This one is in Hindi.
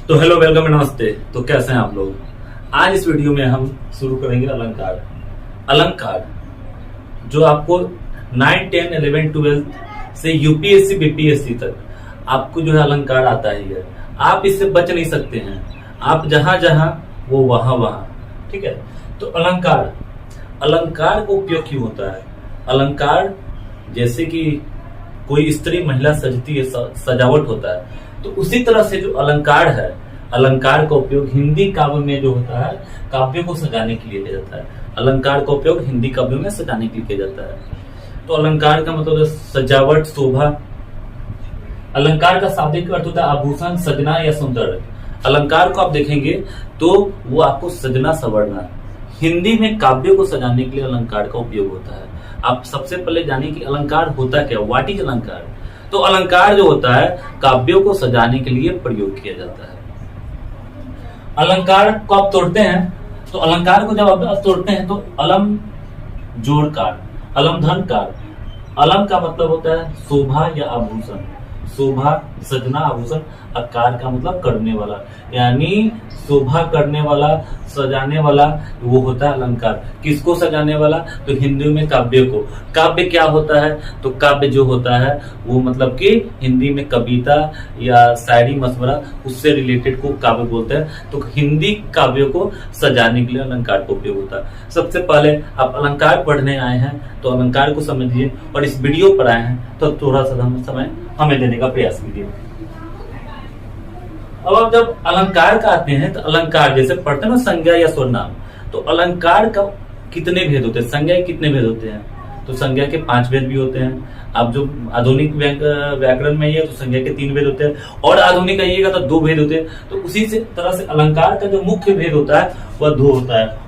तो हेलो, वेलकम, नमस्ते। तो कैसे हैं आप लोग। आज इस वीडियो में हम शुरू करेंगे अलंकार। अलंकार जो आपको 9, 10, 11, 12 से यूपीएससी बीपीएससी तक आपको जो है अलंकार आता ही है। आप इससे बच नहीं सकते हैं। आप जहां जहां वो वहां वहां। ठीक है। तो अलंकार का उपयोग क्यों होता है। अलंकार जैसे कि कोई स्त्री महिला सजती है, सजावट होता है, तो उसी तरह से जो अलंकार है, अलंकार का उपयोग हिंदी काव्य में जो होता है, काव्यों को सजाने के लिए किया जाता है। अलंकार का उपयोग हिंदी काव्यों में सजाने के लिए किया जाता है। तो अलंकार का मतलब है सजावट, शोभा। अलंकार का शाब्दिक अर्थ होता है आभूषण, सजना या सुंदर। अलंकार को आप देखेंगे तो वो आपको सजना संवरना। हिंदी में काव्यों को सजाने के लिए अलंकार का उपयोग होता है। आप सबसे पहले जानिए कि अलंकार होता क्या, व्हाट इज अलंकार। तो अलंकार जो होता है काव्यों को सजाने के लिए प्रयोग किया जाता है। अलंकार को आप तोड़ते हैं तो अलंकार को जब आप तोड़ते हैं तो अलम जोड़कार, अलम धनकार। अलम का मतलब होता है शोभा या आभूषण, शोभा, सजना, आभूषण। आकार का मतलब करने वाला, यानी शोभा करने वाला, सजाने वाला, वो होता है अलंकार। किसको सजाने वाला? तो हिंदी में काव्य को। काव्य क्या होता है? तो काव्य जो होता है वो मतलब कि हिंदी में कविता या शायरी मशवरा, उससे रिलेटेड को काव्य बोलते हैं। तो हिंदी काव्यों को सजाने के लिए अलंकार का उपयोग होता है। सबसे पहले आप अलंकार पढ़ने आए हैं तो अलंकार को समझिए, और इस वीडियो पर आए हैं तो थोड़ा सा समय हमें देने का प्रयास कीजिए। अब आप जब अलंकार का आते हैं तो अलंकार जैसे पढ़ते हैं ना संज्ञा या सर्वनाम, तो अलंकार का कितने भेद होते हैं, संज्ञा के कितने भेद होते हैं? तो संज्ञा के 5 भेद भी होते हैं। आप जो आधुनिक व्याकरण में है तो संज्ञा के 3 भेद होते हैं, और आधुनिक आइएगा तो 2 भेद होते हैं। तो उसी से तरह से अलंकार का जो मुख्य भेद होता है वह 2 होता है।